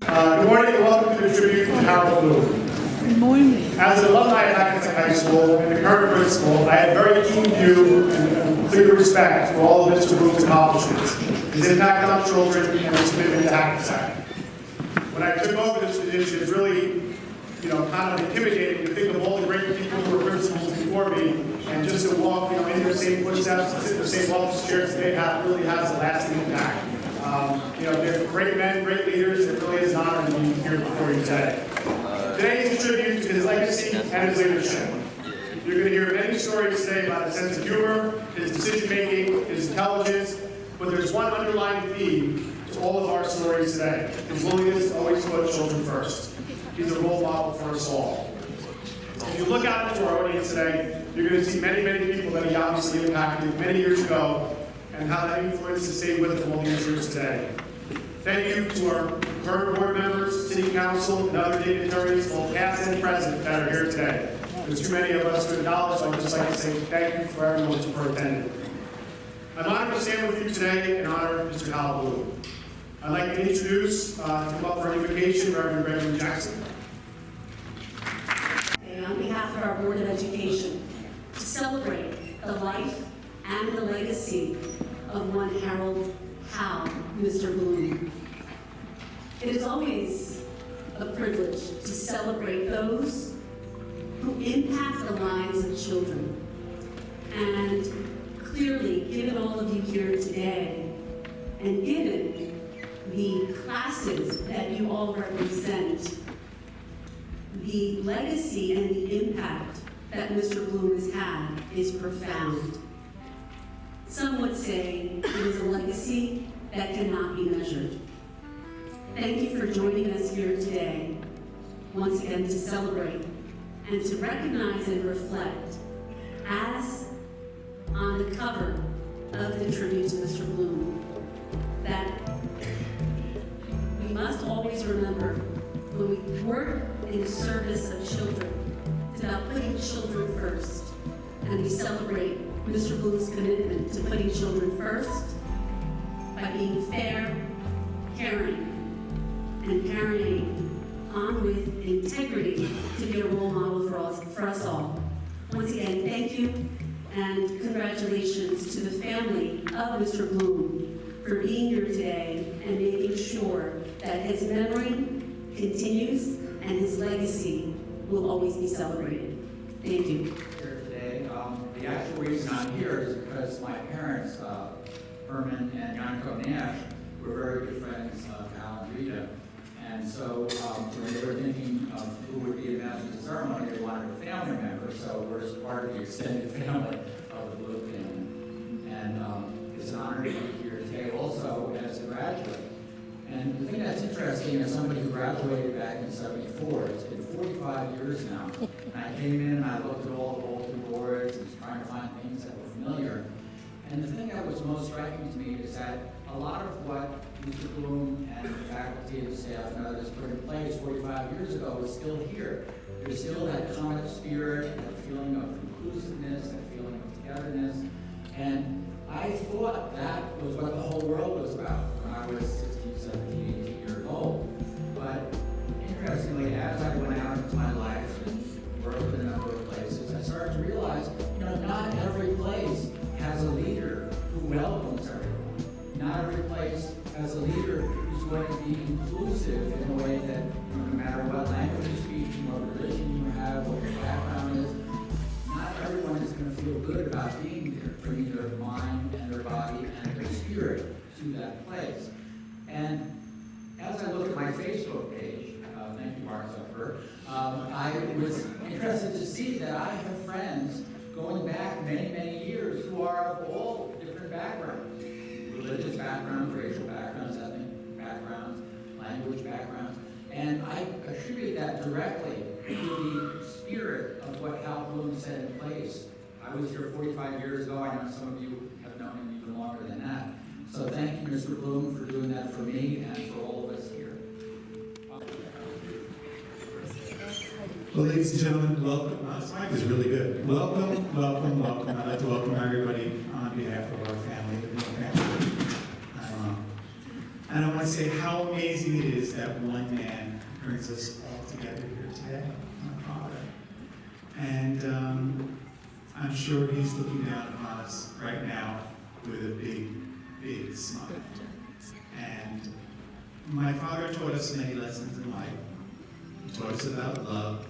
Good morning and welcome to the tribute to Harold Bloom. Good morning. As an alumni of Hackensack High School and the current principal, I have very keen view and clear respect for all of Mr. Bloom's accomplishments, his impact on children, and his commitment to Hackensack. When I took over this position, it's really, kind of intimidating to think of all the great people who were principals before me, and just to walk, in their same footsteps, and sit in the same office chairs they have, really has a lasting impact. They're great men, great leaders. It really is an honor to be here before you today. Today is a tribute to his legacy and his leadership. You're going to hear many stories today about his sense of humor, his decision-making, his intelligence, but there's one underlying theme to all of our stories today: his willingness to always put children first. He's a role model for us all. If you look out into our audience today, you're going to see many, many people that he obviously impacted many years ago, and how that influence has stayed with him all these years today. Thank you to our current board members, city council, and other dignitaries, both past and present, that are here today. There's too many of us to acknowledge, so I'd just like to say thank you for everyone for attending. I'm honored to stand with you today and honor Mr. Hal Bloom. I'd like to introduce, to come up for an invocation, Reverend Gregory Jackson. And on behalf of our Board of Education, to celebrate the life and the legacy of one Harold Hal, Mr. Bloom. It is always a privilege to celebrate those who impact the lives of children. And clearly, given all of you here today, and given the classes that you all represent, the legacy and the impact that Mr. Bloom has had is profound. Some would say it is a legacy that cannot be measured. Thank you for joining us here today, once again to celebrate and to recognize and reflect, as on the cover of the tribute to Mr. Bloom, that we must always remember when we work in service of children, it's about putting children first, and we celebrate Mr. Bloom's commitment to putting children first by being fair, caring, and parenting on with integrity to be a role model for us all. Once again, thank you and congratulations to the family of Mr. Bloom for being here today and making sure that his memory continues and his legacy will always be celebrated. Thank you. Here today. The actual reason I'm here is because my parents, Herman and Yanko Nash, were very good friends of Al and Rita. And so when they were thinking of who would be announced at the ceremony, they wanted a family member, so we're just part of the extended family of the Bloom family. And it's an honor to be here today also as a graduate. And the thing that's interesting, as somebody who graduated back in '74, it's been 45 years now. And I came in and I looked at all the bulletin boards and was trying to find things that were familiar. And the thing that was most striking to me is that a lot of what Mr. Bloom and the faculty and staff and others put in place 45 years ago is still here. There's still that common spirit, that feeling of inclusiveness, that feeling of togetherness. And I thought that was what the whole world was about when I was 16, 17, 18 years old. But interestingly, as I went out into my life and worked in a number of places, I started to realize, not every place has a leader who welcomes everyone. Not every place has a leader who's going to be inclusive in a way that no matter what language you're speaking, what religion you have, what your background is, not everyone is going to feel good about being there, bringing their mind and their body and their spirit to that place. And as I look at my Facebook page, thank you, Mark Zuckerberg, I was interested to see that I have friends going back many, many years who are of all different backgrounds: religious backgrounds, racial backgrounds, ethnic backgrounds, language backgrounds. And I attribute that directly to the spirit of what Hal Bloom set in place. I was here 45 years ago. I know some of you have known him even longer than that. So thank you, Mr. Bloom, for doing that for me and for all of us here. Well, ladies and gentlemen, welcome. This mic is really good. Welcome, welcome, welcome. I'd like to welcome everybody on behalf of our family, the Bloom family. And I want to say how amazing it is that one man brings us all together here today, my father. And I'm sure he's looking down upon us right now with a big, big smile. And my father taught us many lessons in life. He taught us about love.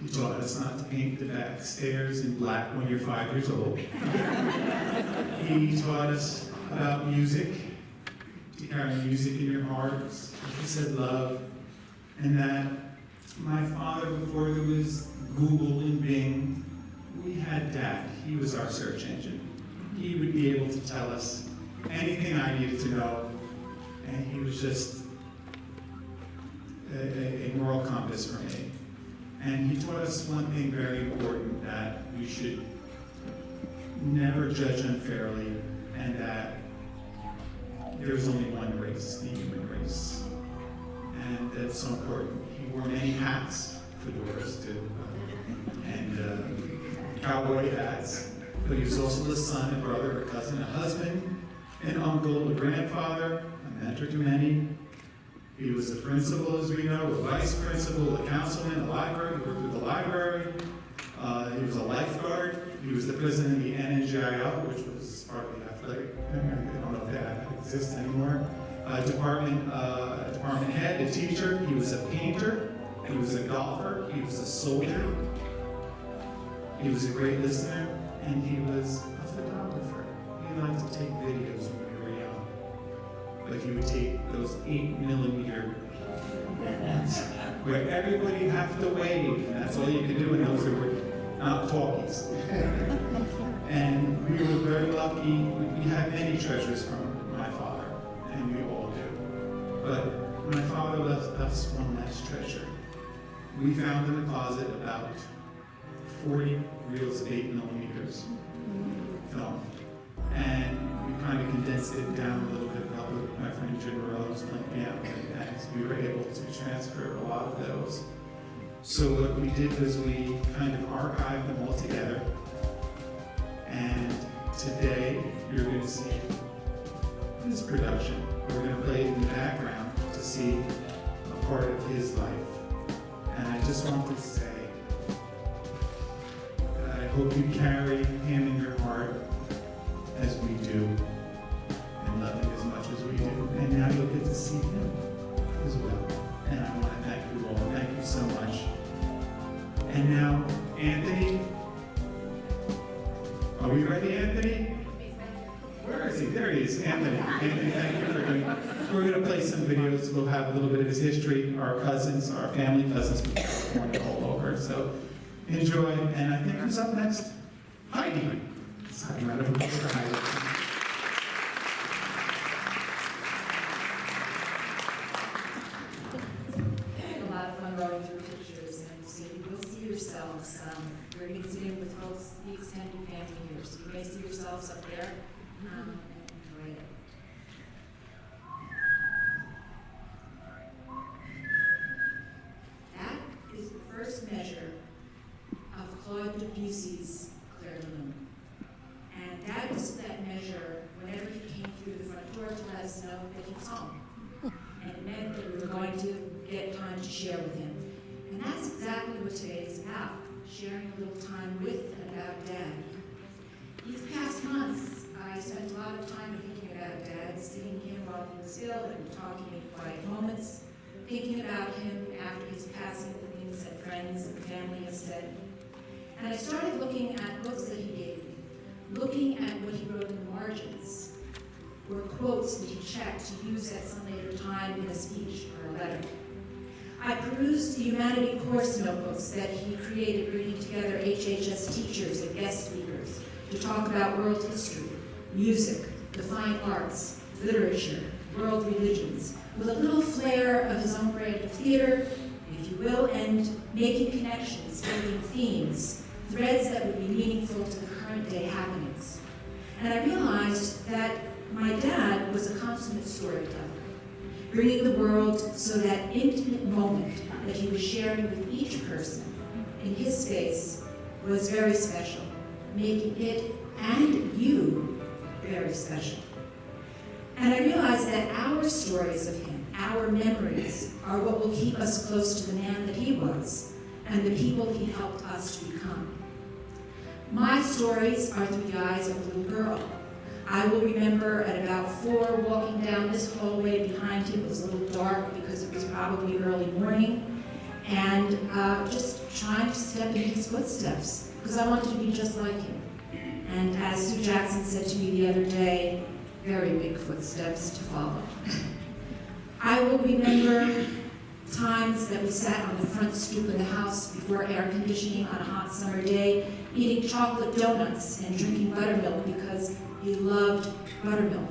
He taught us not to paint the back stairs in black when you're 5 years old. He taught us about music, to carry music in your heart. He said love. And that my father, before there was Google and Bing, we had Dad. He was our search engine. He would be able to tell us anything I needed to know. And he was just a moral compass for me. And he taught us one thing very important, that we should never judge unfairly, and that there's only one race, the human race. And that's so important. He wore many hats, fedoras too, and cowboy hats. But he was also a son, a brother, a cousin, a husband, an uncle, a grandfather, a mentor to many. He was a principal, as we know, a vice principal, a councilman, a library, he worked with the library. He was a lifeguard. He was the president of the NNJIL, which was part of the athletic, I don't know if that exists anymore. Department head, a teacher. He was a painter. He was a golfer. He was a soldier. He was a great listener. And he was a photographer. He liked to take videos when we were young. But he would take those 8mm ones where everybody have to wave, and that's all you could do in those that were not talkies. And we were very lucky. We had many treasures from my father, and we all do. But my father left us one last treasure. We found in the closet about 40 reels of 8mm film. And we kind of condensed it down a little bit, helped with my friend Jim Morello's playing piano, and we were able to transfer a lot of those. So what we did was we kind of archived them all together. And today you're going to see this production. We're going to play it in the background to see a part of his life. And I just want to say that I hope you carry him in your heart as we do, and love him as much as we do. And now you'll get to see him as well. And I want to thank you all. Thank you so much. And now, Anthony. Are we ready, Anthony? Where is he? There he is, Anthony. Anthony, thank you for doing that. We're going to play some videos. We'll have a little bit of his history, our cousins, our family cousins, all over. So enjoy. And I think who's up next? Heidi. Sorry, round of applause for Heidi. A lot of fun going through pictures, and so you will see yourselves. We're going to be sitting with folks, the extended family here, so you may see yourselves up there and enjoy it. That is the first measure of Claude Debussy's Clair de Lune. And that was that measure whenever he came through the front door to let us know that he was home. And it meant that we were going to get time to share with him. And that's exactly what today is about, sharing a little time with and about Dad. These past months, I spent a lot of time thinking about Dad, seeing him while he was ill and talking in quiet moments, thinking about him after his passing, the things that friends and family have said. And I started looking at books that he gave me, looking at what he wrote in the margins, or quotes that he checked to use at some later time in a speech or a letter. I perused the Humanity course notebooks that he created, bringing together HHS teachers and guest speakers to talk about world history, music, the fine arts, literature, world religions, with a little flair of his own brand of theater, if you will, and making connections, building themes, threads that would be meaningful to the current day happenings. And I realized that my dad was a consummate storyteller, bringing the world so that intimate moment that he was sharing with each person in his space was very special, making it and you very special. And I realized that our stories of him, our memories, are what will keep us close to the man that he was and the people he helped us to become. My stories are through the eyes of a little girl. I will remember at about 4 walking down this hallway behind him. It was a little dark because it was probably early morning, and just trying to step in his footsteps because I wanted to be just like him. And as Sue Jackson said to me the other day, very big footsteps to follow. I will remember times that we sat on the front stoop of the house before air conditioning on a hot summer day, eating chocolate donuts and drinking buttermilk because he loved buttermilk.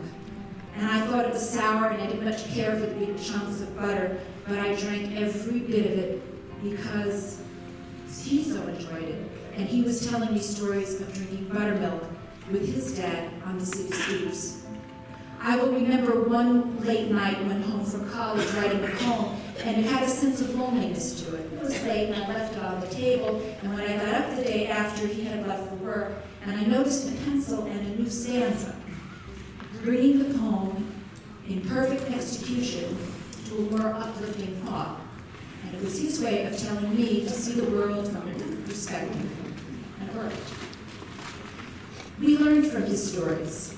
And I thought it was sour and I didn't much care for the big chunks of butter, but I drank every bit of it because he so enjoyed it. And he was telling me stories of drinking buttermilk with his dad on the city stoops. I will remember one late night when home from college writing a poem, and it had a sense of loneliness to it. It was late, and I left it on the table, and when I got up the day after, he had left for work, and I noticed a pencil and a new stanza, bringing the poem in perfect execution to a more uplifting thought. And it was his way of telling me to see the world from a different perspective, and it worked. We learned from his stories.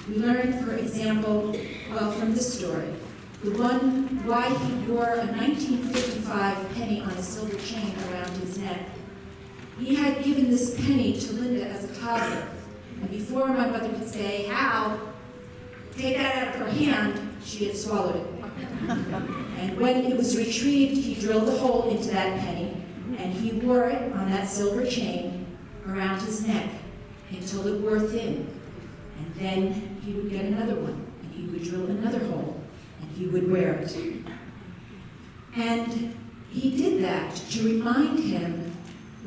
We learned, for example, from this story, the one why he wore a 1955 penny on a silver chain around his neck. He had given this penny to Linda as a toddler, and before my mother could say, "Hal, take that out of her hand," she had swallowed it. And when it was retrieved, he drilled a hole into that penny, and he wore it on that silver chain around his neck until it wore thin. And then he would get another one, and he would drill another hole, and he would wear it. And he did that to remind him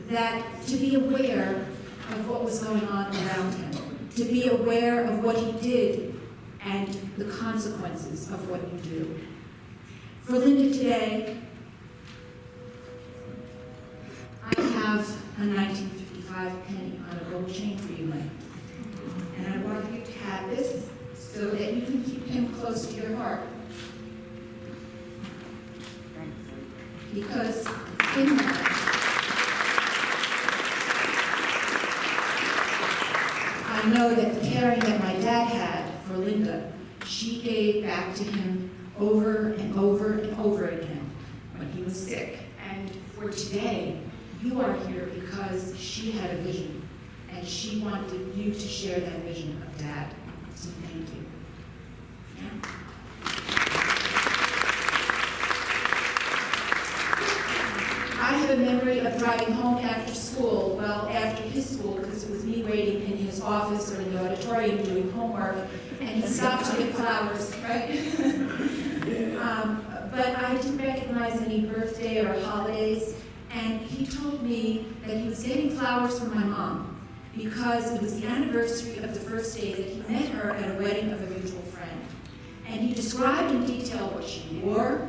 that to be aware of what was going on around him, to be aware of what he did and the consequences of what you do. For Linda today, I have a 1955 penny on a gold chain for you, Lynn. And I want you to have this so that you can keep him close to your heart. Because in that, I know that the caring that my dad had for Linda, she gave back to him over and over and over again when he was sick. And for today, you are here because she had a vision. And she wanted you to share that vision of Dad. So thank you. Yeah. I have a memory of driving home after school, well, after his school, because it was me waiting in his office or in the auditorium doing homework, and he stopped to get flowers, right? But I didn't recognize any birthday or holidays, and he told me that he was getting flowers from my mom, because it was the anniversary of the first day that he met her at a wedding of a mutual friend. And he described in detail what she wore,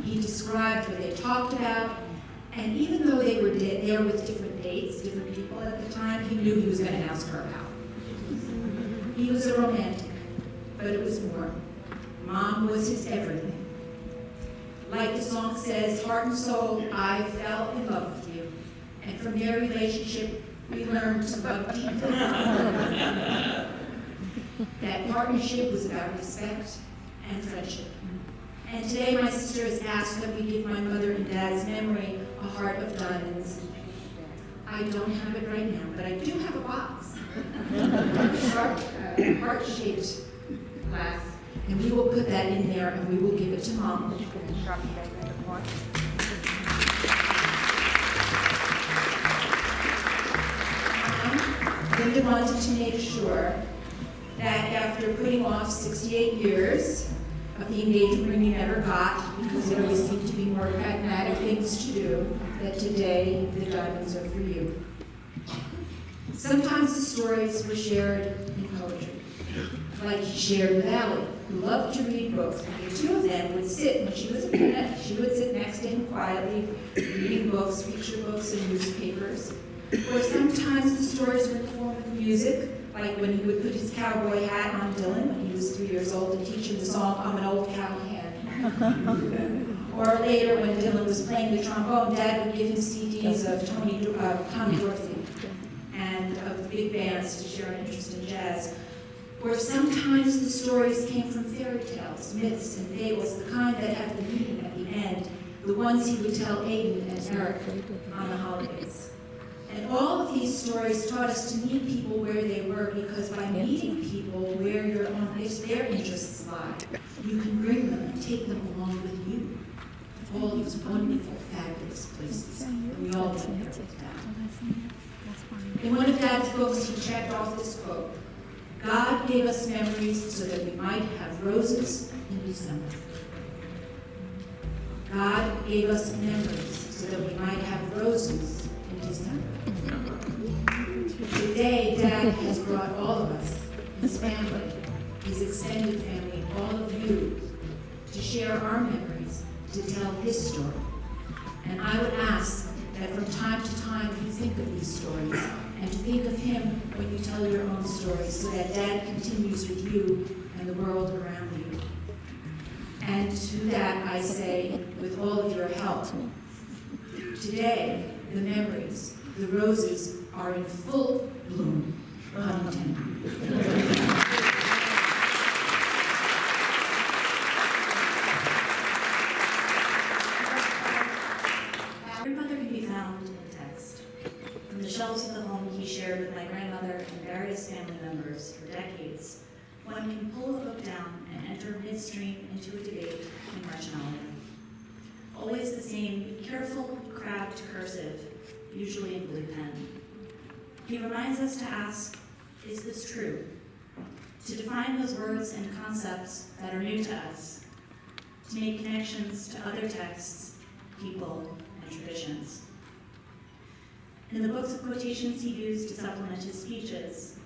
he described what they talked about, and even though they were there with different dates, different people at the time, he knew he was going to ask her about. He was a romantic, but it was more. Mom was his everything. Like the song says, heart and soul, I fell in love with you. And from their relationship, we learned to love deeply. That partnership was about respect and friendship. And today my sister has asked that we give my mother and dad's memory a heart of diamonds. I don't have it right now, but I do have a box. Heart-shaped glass. And we will put that in there and we will give it to Mom. Linda wanted to make sure that after putting off 68 years of the engagement ring you never got, because there always seemed to be more pragmatic things to do, that today the diamonds are for you. Sometimes the stories were shared in poetry, like he shared with Allie, who loved to read books. And the two of them would sit, when she was a peanut, she would sit next to him quietly, reading books, feature books, and newspapers. Or sometimes the stories were in the form of music, like when he would put his cowboy hat on Dylan when he was 3 years old and teach him the song, I'm an old cowhand. Or later, when Dylan was playing the trombone, Dad would give him CDs of Tommy Dorsey and of the big bands to share an interest in jazz. Or sometimes the stories came from fairy tales, myths, and fables, the kind that have the meaning at the end, the ones he would tell Aiden and Eric on the holidays. And all of these stories taught us to meet people where they were, because by meeting people where their interests lie, you can bring them and take them along with you. All these wonderful, fabulous places. We all went there with Dad. In one of Dad's books, he checked off this quote: God gave us memories so that we might have roses in December. God gave us memories so that we might have roses in December. Today, Dad has brought all of us, his family, his extended family, all of you, to share our memories, to tell his story. And I would ask that from time to time you think of these stories, and to think of him when you tell your own stories, so that Dad continues with you and the world around you. And to that I say, with all of your help, today the memories, the roses, are in full bloom. Huntington. Grandmother can be found in text. From the shelves of the home he shared with my grandmother and various family members for decades, one can pull a book down and enter midstream into a debate in marginality. Always the same careful, crabbed cursive, usually in blue pen. He reminds us to ask, is this true? To define those words and concepts that are new to us, to make connections to other texts, people, and traditions. In the books of quotations he used to supplement his speeches,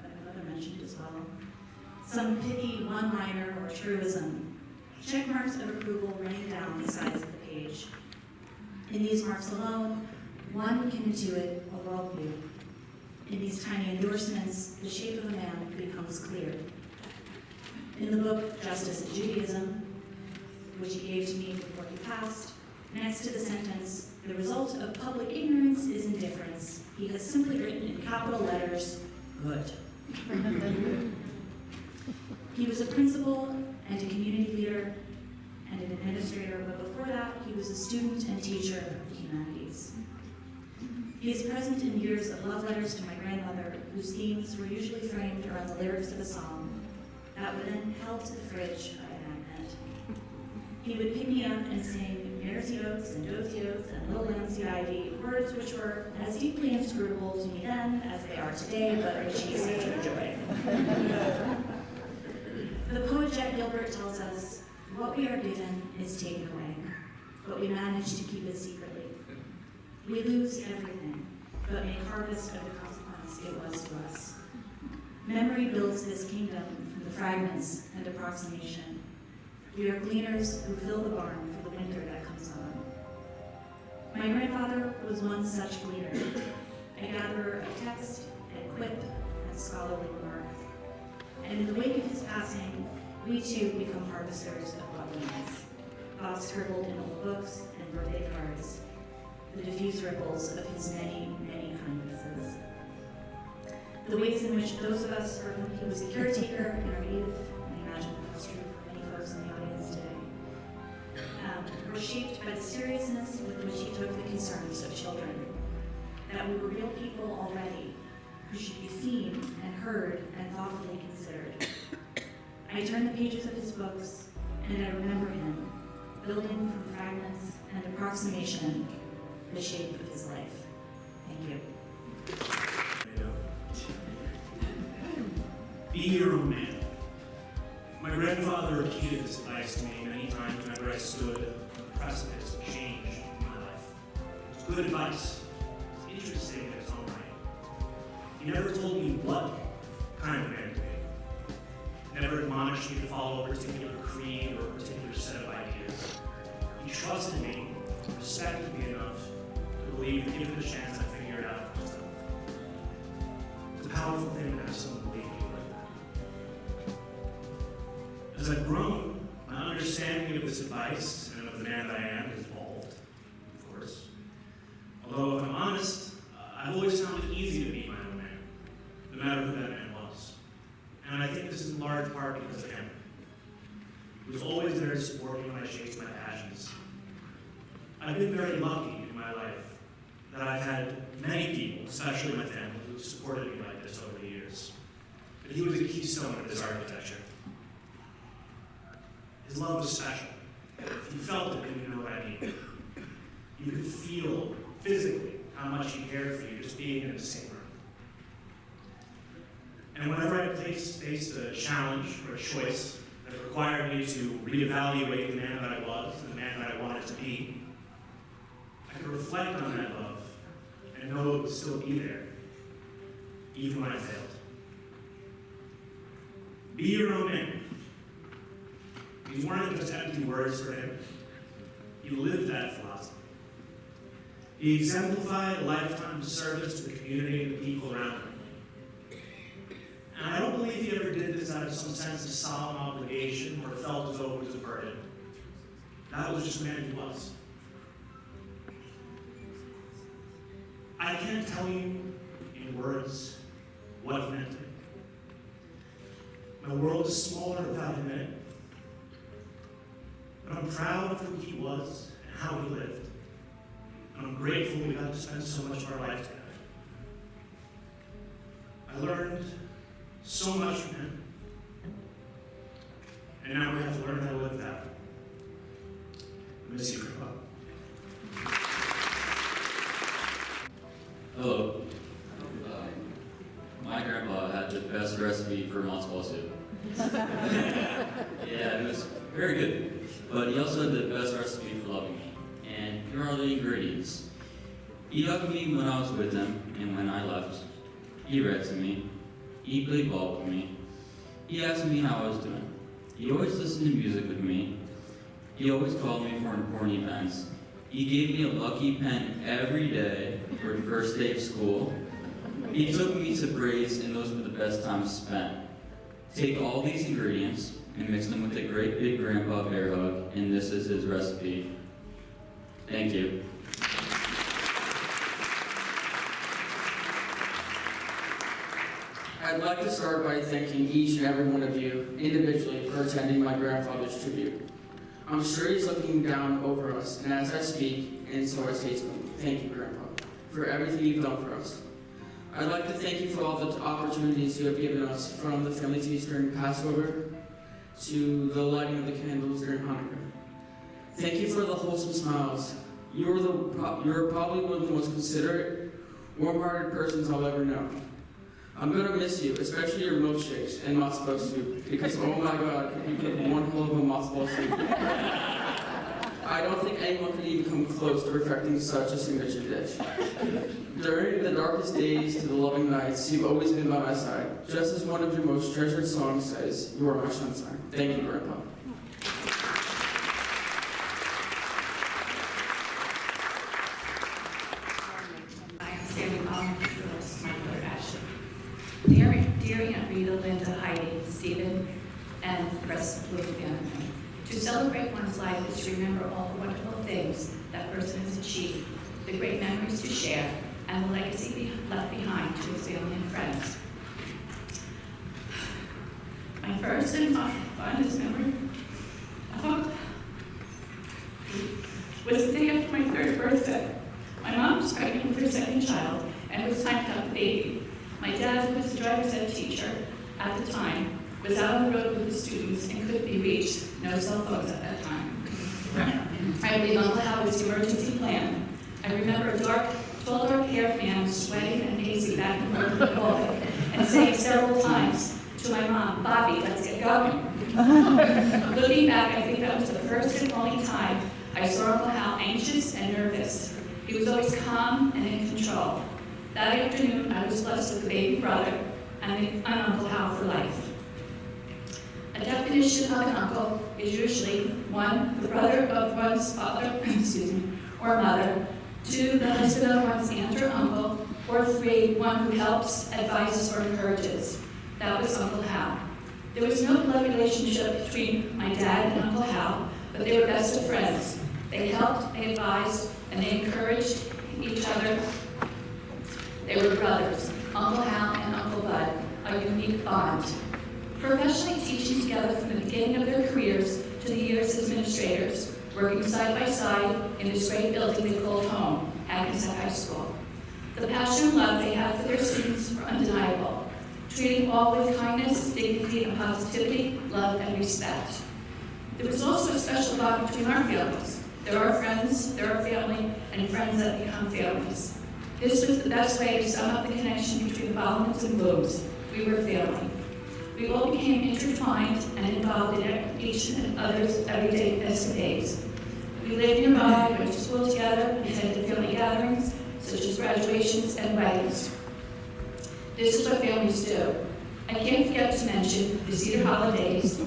my mother mentioned as well, some pithy one-liner or truism, check marks of approval running down the sides of the page. In these marks alone, one can intuit a worldview. In these tiny endorsements, the shape of a man becomes clear. In the book, Justice in Judaism, which he gave to me before he passed, next to the sentence, the result of public ignorance is indifference, he has simply written in capital letters, good. He was a principal and a community leader and an administrator, but before that, he was a student and teacher of the humanities. He is present in years of love letters to my grandmother, whose themes were usually framed around the lyrics of a song that were then held to the fridge by a magnet. He would pick me up and sing Mares Oats and Doves Oats and Little Lambs Ivy, words which were as deeply inscrutable to me then as they are today, but which he seemed to enjoy. The poet Jack Gilbert tells us, what we are given is taken away, but we manage to keep it secretly. We lose everything, but make harvest of the consequence it was to us. Memory builds this kingdom from the fragments and approximation. We are gleaners who fill the barn for the winter that comes on. My grandfather was one such gleaner, a gatherer of text and quip and scholarly remark. And in the wake of his passing, we too become harvesters of what remains. Thoughts scribbled in old books and birthday cards, the diffuse ripples of his many, many kindnesses. The ways in which those of us for whom he was a caretaker in our youth, and I imagine that's true for many folks in the audience today, were shaped by the seriousness with which he took the concerns of children. That we were real people already, who should be seen and heard and thoughtfully considered. I turn the pages of his books, and I remember him, building from fragments and approximation the shape of his life. Thank you. Be your own man. My grandfather repeated this advice to me many times whenever I stood on the precipice of change in my life. It was good advice. It's interesting in its own right. He never told me what kind of man to be. Never admonished me to follow a particular creed or a particular set of ideas. He trusted me, respected me enough to believe that given a chance I'd figure it out for myself. It's a powerful thing to have someone understanding of this advice and of the man that I am has evolved, of course. Although, if I'm honest, I've always found it easy to be my own man, no matter who that man was. And I think this is in large part because of him. He was always there to support me when I chased my passions. I've been very lucky in my life that I've had many people, especially my family, who have supported me like this over the years. But he was a keystone of this architecture. His love was special. If you felt it, then you know what I mean. You could feel physically how much he cared for you just being in the same room. And whenever I faced a challenge or a choice that required me to reevaluate the man that I was and the man that I wanted to be, I could reflect on that love and know it would still be there, even when I failed. Be your own man. These weren't just empty words for him. He lived that philosophy. He exemplified a lifetime of service to the community and the people around him. And I don't believe he ever did this out of some sense of solemn obligation or felt as though it was a burden. That was just the man he was. I can't tell you in words what he meant to me. My world is smaller without him in it. But I'm proud of who he was and how he lived. And I'm grateful we got to spend so much of our life together. I learned so much from him. And now we have to learn how to live that. I miss you, Grandpa. Hello. My grandpa had the best recipe for matzo ball soup. Yeah, it was very good. But he also had the best recipe for loving me. And here are the ingredients. He hugged me when I was with him, and when I left. He read to me. He played ball with me. He asked me how I was doing. He always listened to music with me. He always called me for important events. He gave me a lucky pen every day for the first day of school. He took me to parades, and those were the best times spent. Take all these ingredients and mix them with a great big grandpa bear hug, and this is his recipe. Thank you. I'd like to start by thanking each and every one of you individually for attending my grandfather's tribute. I'm sure he's looking down over us, and as I speak, and so I say to him, thank you, Grandpa, for everything you've done for us. I'd like to thank you for all the opportunities you have given us, from the family feast during Passover to the lighting of the candles during Hanukkah. Thank you for the wholesome smiles. You're probably one of the most considerate, warm-hearted persons I'll ever know. I'm going to miss you, especially your milkshakes and matzo ball soup, because oh my god, you get one hell of a matzo ball soup. I don't think anyone could even come close to perfecting such a signature dish. During the darkest days to the loving nights, you've always been by my side, just as one of your most treasured songs says, you are my sunshine. Thank you, Grandpa. I am standing on the girls, my mother Ashley. Dear Aunt Rita, Linda, Heidi, Stephen, and the rest of the family. To celebrate one's life is to remember all the wonderful things that person has achieved, the great memories to share, and the legacy left behind to his family and friends. My first and fondest memory was the day after my third birthday. My mom was pregnant with her second child, and it was time to have the baby. My dad, who was a driver's ed teacher at the time, was out on the road with the students and couldn't be reached. No cell phones at that time. I believe Uncle Hal was the emergency plan. I remember a tall, dark-haired man sweating and pacing back and forth in the hallway and saying several times to my mom, "Bobby, let's get going." Looking back, I think that was the first and only time I saw Uncle Hal anxious and nervous. He was always calm and in control. That afternoon, I was blessed with a baby brother and an Uncle Hal for life. A definition of an uncle is usually 1, the brother of one's father, or mother, 2, the husband of one's aunt or uncle, or 3, one who helps, advises, or encourages. That was Uncle Hal. There was no blood relationship between my dad and Uncle Hal, but they were best of friends. They helped, they advised, and they encouraged each other. They were brothers, Uncle Hal and Uncle Bud, a unique bond. Professionally teaching together from the beginning of their careers to the years as administrators, working side by side in this great building they called home, Hackensack High School. The passion and love they had for their students were undeniable, treating all with kindness, dignity, and positivity, love, and respect. There was also a special bond between our families. There are friends, there are family, and friends that become families. This was the best way to sum up the connection between Bolmans and Blooms. We were family. We all became intertwined and involved in each and other's everyday escapades. We lived nearby, went to school together, attended family gatherings, such as graduations and weddings. This is what families do. I can't forget to mention the Cedar holidays,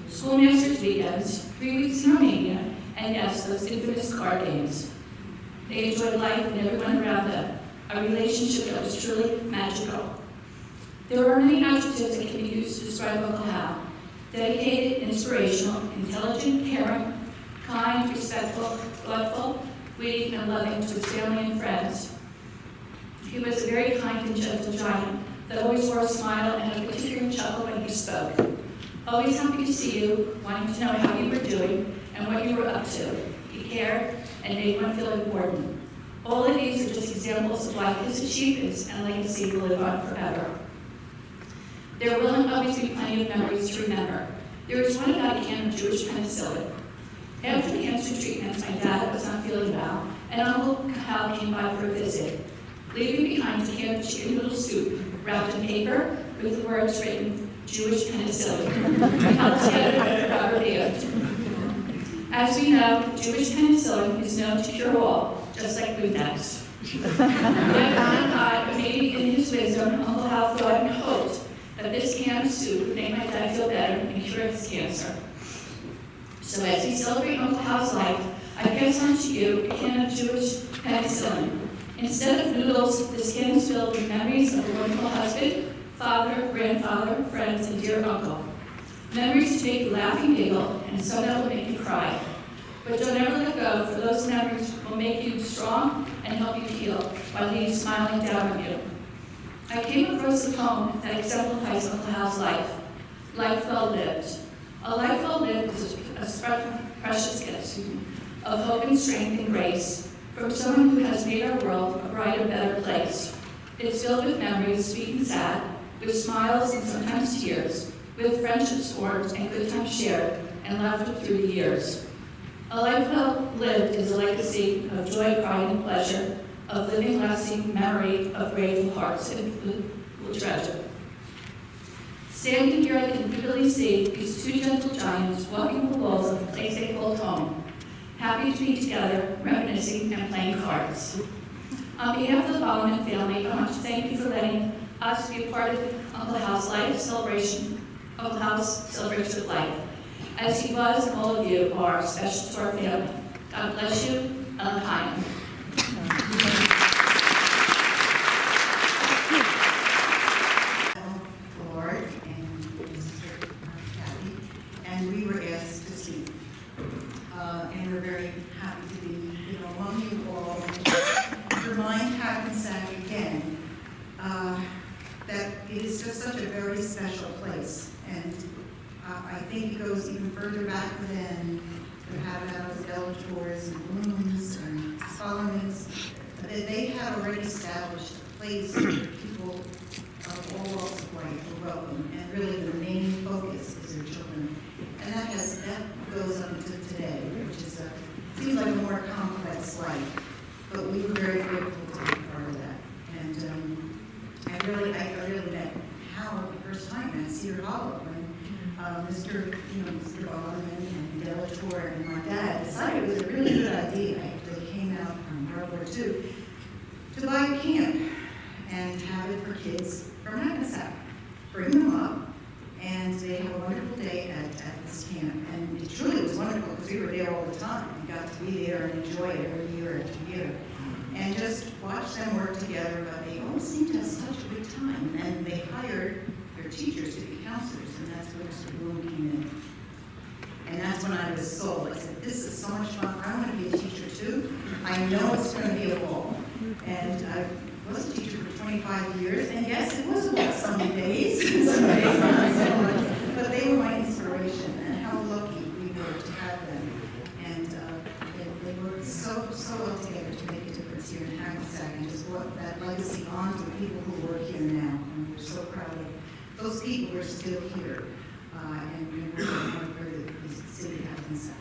schoolmasters' weekends, 3 weeks in Romania, and yes, those infamous card games. They enjoyed life and everyone around them, a relationship that was truly magical. There are many adjectives that can be used to describe Uncle Hal: dedicated, inspirational, intelligent, caring, kind, respectful, thoughtful, witty, and loving to his family and friends. He was a very kind and gentle giant that always wore a smile and had a particular chuckle when he spoke. Always happy to see you, wanting to know how you were doing and what you were up to. He cared and made one feel important. All of these are just examples of why his achievements and legacy will live on forever. There will always be plenty of memories to remember. There is one about a can of Jewish penicillin. After cancer treatments, my dad was not feeling well, and Uncle Hal came by for a visit, leaving behind a can of chicken noodle soup wrapped in paper with the words written, Jewish penicillin. We held together with a rubber band. As we know, Jewish penicillin is known to cure all, just like Budex. But maybe in his wisdom, Uncle Hal thought and hoped that this can of soup would make my dad feel better and cure his cancer. So as we celebrate Uncle Hal's life, I pass on to you a can of Jewish penicillin. Instead of noodles, this can is filled with memories of a wonderful husband, father, grandfather, friends, and dear uncle. Memories to make you laugh and giggle, and some that will make you cry. But don't ever let go, for those memories will make you strong and help you heal while he's smiling down on you. I came across a poem that exemplifies Uncle Hal's life, Life Well Lived. A life well lived is a precious gift of hope and strength and grace from someone who has made our world a brighter, better place. It's filled with memories, sweet and sad, with smiles and sometimes tears, with friendships formed and good times shared, and laughter through the years. A life well lived is a legacy of joy, pride, and pleasure, of living, lasting memory of grateful hearts and will treasure. Standing here, I can vividly see these two gentle giants walking the walls of the place they called home, happy to be together, reminiscing, and playing cards. On behalf of the Bolman family, I want to thank you for letting us be a part of Uncle Hal's celebration of life. As he was, and all of you are special to our family. God bless you, and L'chaim. Lord and Sister Kathy, and we were asked to speak. And we're very happy to be, among you all, and remind Hackensack again that it is just such a very special place. And I think it goes even further back than the Habitats, Delators, and Blooms, and Solomons. They have already established a place where people of all walks of life are welcome, and really the main focus is their children. And that goes up to today, which is seems like a more complex life. But we were very grateful to be part of that. And I really met Hal the first time at Cedar Hollow when Mr. Bolman and Delator and my dad decided it was a really good idea. They came out from World War II to buy a camp and have it for kids from Hackensack. Bring them up, and they have a wonderful day at this camp. And it truly was wonderful because we were there all the time. We got to be there and enjoy it every year after year. And just watch them work together, but they always seemed to have such a good time. And they hired their teachers to be counselors, and that's what know it's going to be a ball. And I was a teacher for 25 years, and yes, it was about some days, and some days not so much. But they were my inspiration, and how lucky we were to have them. And they worked so well together to make a difference here in Hackensack, and just brought that legacy on to the people who work here now. And we're so proud of those people who are still here, and we're working for the city of Hackensack.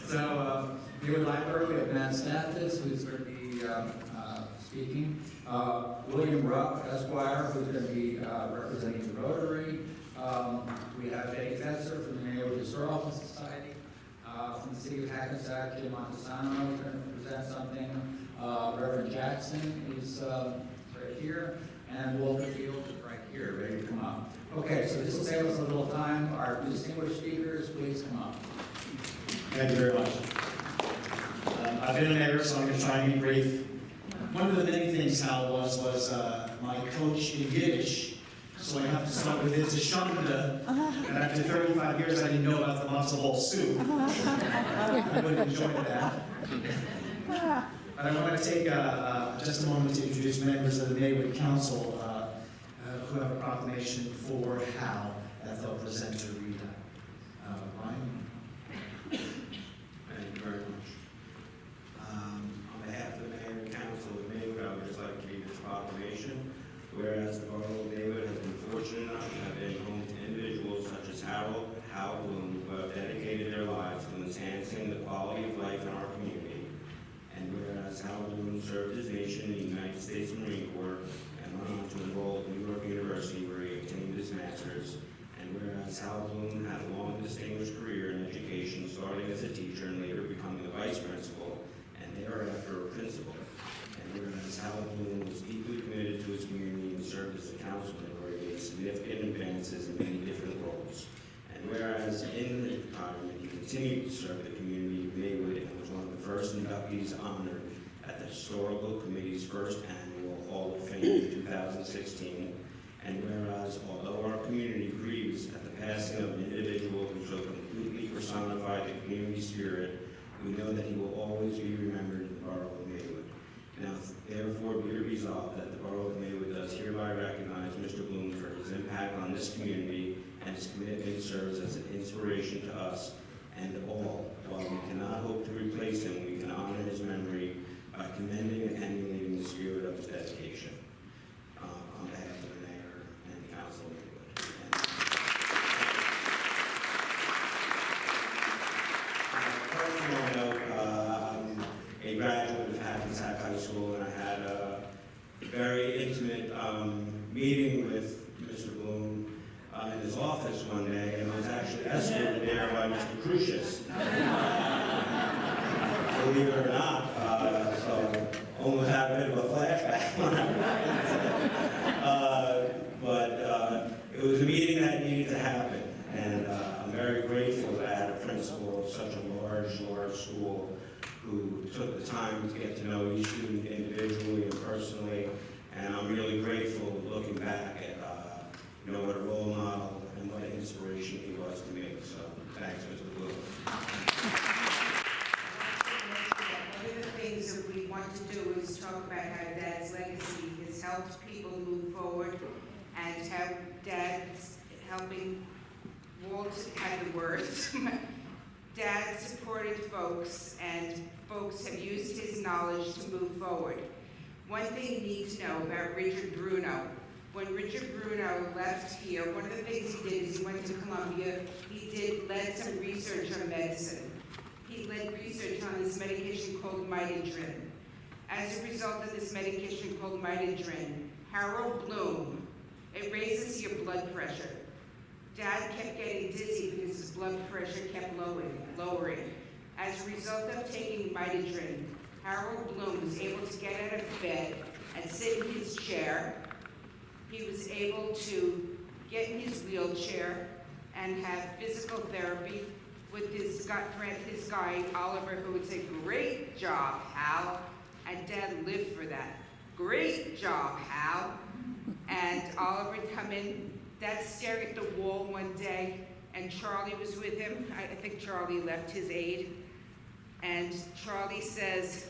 So, David Library, we have Matt Stathis, who's going to be speaking. William Rupp, Esquire, who's going to be representing the Rotary. We have Eddie Fetzer from the Neighborhood Historical Society. From the city of Hackensack, Jim Montesano is going to present something. Reverend Jackson is right here. And Walter Field is right here, ready to come up. Okay, so this will save us a little time. Our distinguished speakers, please come up. Thank you very much. I've been a mayor, so I'm going to try and be brief. One of the many things Hal was my coach in Yiddish, so I have to start with it's a shanda, and after 35 years I didn't know about the matzo ball soup. I would have enjoyed that. But I want to take just a moment to introduce members of the Maywood Council who have a proclamation for Hal that they'll present to Rita. Ryan? Thank you very much. On behalf of the Mayor and Council of Maywood, I would just like to read this proclamation. Whereas the Borough of Maywood has been fortunate enough to have been home to individuals such as Hal Bloom, who have dedicated their lives to enhancing the quality of life in our community. And whereas Hal Bloom served his nation in the United States Marine Corps and went on to enroll at New York University where he obtained his master's. And whereas Hal Bloom had a long distinguished career in education, starting as a teacher and later becoming a vice principal, and thereafter a principal. And whereas Hal Bloom was deeply committed to his community and served as a councilman where he made significant advances in many different roles. And whereas in his retirement he continued to serve the community of Maywood and was one of the first inductees honored at the Historical Committee's first annual Hall of Fame in 2016. And whereas, although our community grieves at the passing of an individual who so completely personified the community spirit, we know that he will always be remembered in the Borough of Maywood. Now, therefore, be it resolved that the Borough of Maywood does hereby recognize Mr. Bloom for his impact on this community, and his commitment serves as an inspiration to us and all. While we cannot hope to replace him, we can honor his memory by commending and emulating the spirit of his dedication. On behalf of the Mayor and the Council of Maywood. On a personal note, I'm a graduate of Hackensack High School, and I had a very intimate meeting with Mr. Bloom in his office one day, and I was actually escorted there by Mr. Crucius. Believe it or not, so almost had a bit of a flashback when I but it was a meeting that needed to happen, and I'm very grateful that I had a principal of such a large school who took the time to get to know each student individually and personally, and I'm really grateful looking back at what a role model and what an inspiration he was to me. So thanks, Mr. Bloom. One of the things that we want to do is talk about how Dad's legacy has helped people move forward, and how Dad's helping Walt had the words. Dad supported folks, and folks have used his knowledge to move forward. One thing you need to know about Richard Bruno. When Richard Bruno left here, one of the things he did is he went to Columbia. He led some research on medicine. He led research on this medication called Mitidrin. As a result of this medication called Mitidrin, Harold Bloom, it raises your blood pressure. Dad kept getting dizzy because his blood pressure kept lowering. As a result of taking Mitidrin, Harold Bloom was able to get out of bed and sit in his chair. He was able to get in his wheelchair and have physical therapy with his guide, Oliver, who would say, "Great job, Hal." And Dad lived for that. "Great job, Hal." And Oliver would come in, Dad staring at the wall one day, and Charlie was with him. I think Charlie left his aide. And Charlie says,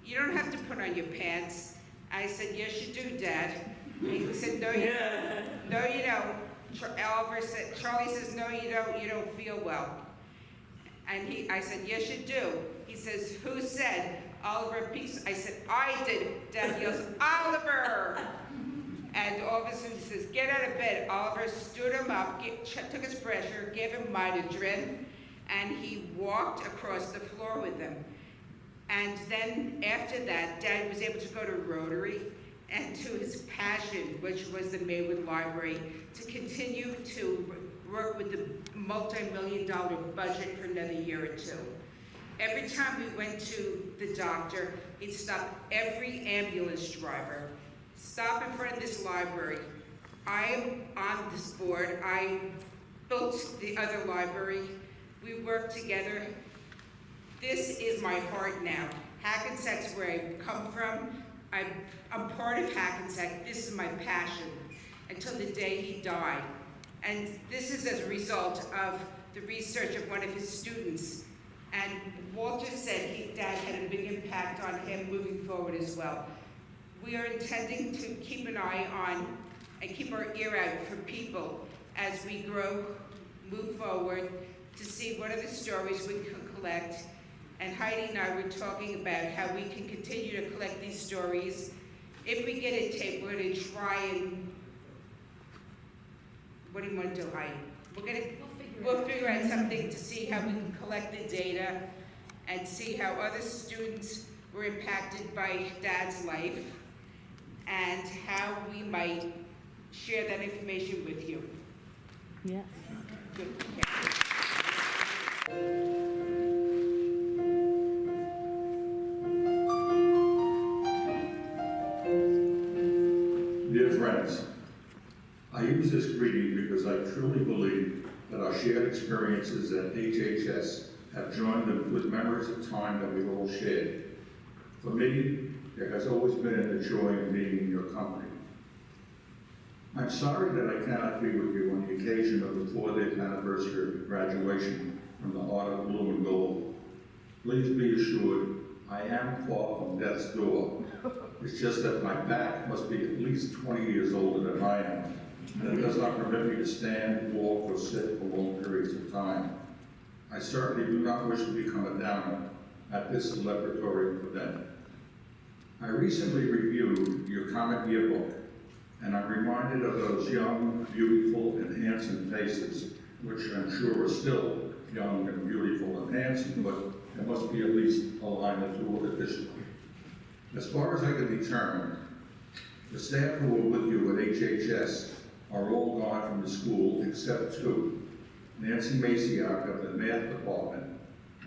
you don't have to put on your pants. I said, yes, you do, Dad. And he said, no, you don't. No, you don't. Charlie says, no, you don't feel well. And I said, yes, you do. He says, who said? Oliver Peaks. I said, I did. Dad yells, Oliver! And all of a sudden he says, get out of bed. Oliver stood him up, took his pressure, gave him Midodrine, and he walked across the floor with him. And then after that, Dad was able to go to Rotary and to his passion, which was the Maywood Library, to continue to work with the multi-million-dollar budget for another year or two. Every time we went to the doctor, he'd stop every ambulance driver, stop in front of this library. I am on this board. I built the other library. We worked together. This is my heart now. Hackensack's where I come from. I'm part of Hackensack. This is my passion until the day he died. And this is as a result of the research of one of his students. And Walter said Dad had a big impact on him moving forward as well. We are intending to keep an eye on and keep our ear out for people as we grow, move forward, to see what are the stories we can collect. And Heidi and I were talking about how we can continue to collect these stories. If we get a tape, we're going to try and, what do you want to do, Heidi? We'll figure out something to see how we can collect the data and see how other students were impacted by Dad's life and how we might share that information with you. Yes. Good. Yeah. Dear friends, I use this greeting because I truly believe that our shared experiences at HHS have joined with memories of time that we've all shared. For me, there has always been a joy in being in your company. I'm sorry that I cannot be with you on the occasion of the 4th anniversary of graduation from the Art of Blue and Gold. Please be assured, I am far from death's door. It's just that my back must be at least 20 years older than I am, and it does not permit me to stand, walk, or sit for long periods of time. I certainly do not wish to become a downer at this celebratory event. I recently reviewed your comic yearbook, and I'm reminded of those young, beautiful, and handsome faces, which I'm sure are still young and beautiful and handsome, but there must be at least a line or two additional. As far as I can determine, the staff who were with you at HHS are all gone from the school except 2. Nancy Maciak of the math department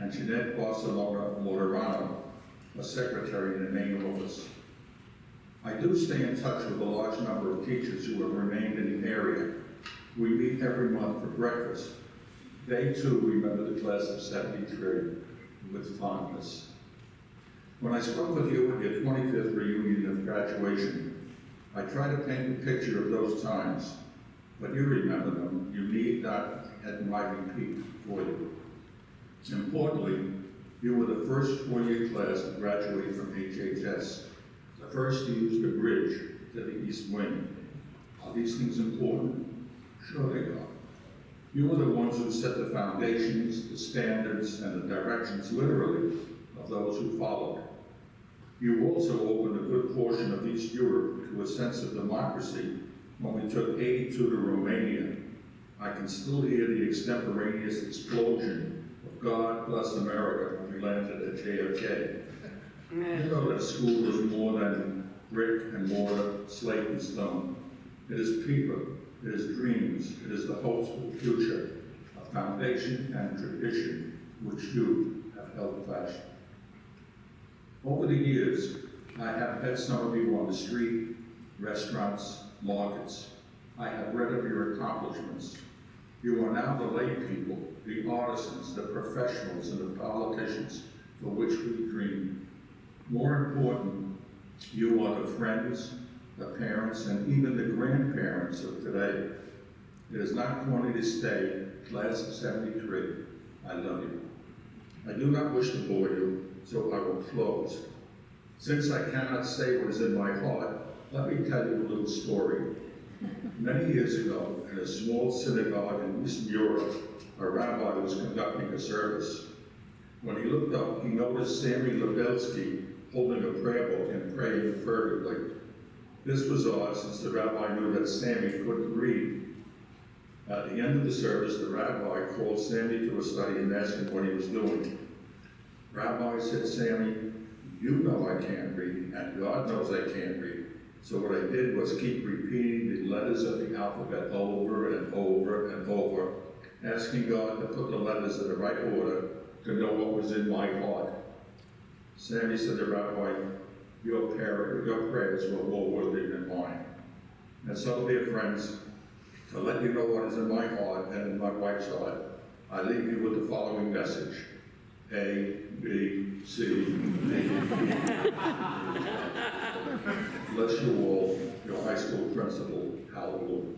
and Jeanette Barcelona Moderano, a secretary in the main office. I do stay in touch with a large number of teachers who have remained in the area. We meet every month for breakfast. They too remember the class of '73 with fondness. When I spoke with you at your 25th reunion of graduation, I tried to paint a picture of those times, but you remember them. You need not have my repeat for you. Importantly, you were the first 4-year class to graduate from HHS, the first to use the bridge to the East Wing. Are these things important? Sure they are. You were the ones who set the foundations, the standards, and the directions, literally, of those who followed. You also opened a good portion of East Europe to a sense of democracy when we took 82 to Romania. I can still hear the extemporaneous explosion of God Bless America when we landed at JFK. You know that school is more than brick and mortar, slate and stone. It is people, it is dreams, it is the hopes for the future, a foundation and tradition which you have held fast. Over the years, I have met some of you on the street, restaurants, markets. I have read of your accomplishments. You are now the lay people, the artisans, the professionals, and the politicians for which we dream. More important, you are the friends, the parents, and even the grandparents of today. It is not going to stay, class of '73. I love you. I do not wish to bore you, so I will close. Since I cannot say what is in my heart, let me tell you a little story. Many years ago, in a small synagogue in Eastern Europe, a rabbi was conducting a service. When he looked up, he noticed Sammy Lebelsky holding a prayer book and praying fervently. This was odd, since the rabbi knew that Sammy couldn't read. At the end of the service, the rabbi called Sammy to a study and asked him what he was doing. Rabbi said, Sammy, you know I can't read, and God knows I can't read. So what I did was keep repeating the letters of the alphabet over and over and over, asking God to put the letters in the right order to know what was in my heart. Sammy said to Rabbi, your prayers were more worthy than mine. And so, dear friends, to let you know what is in my heart and in my wife's heart, I leave you with the following message. A, B, C, D. Bless you all, your high school principal, Hal Bloom.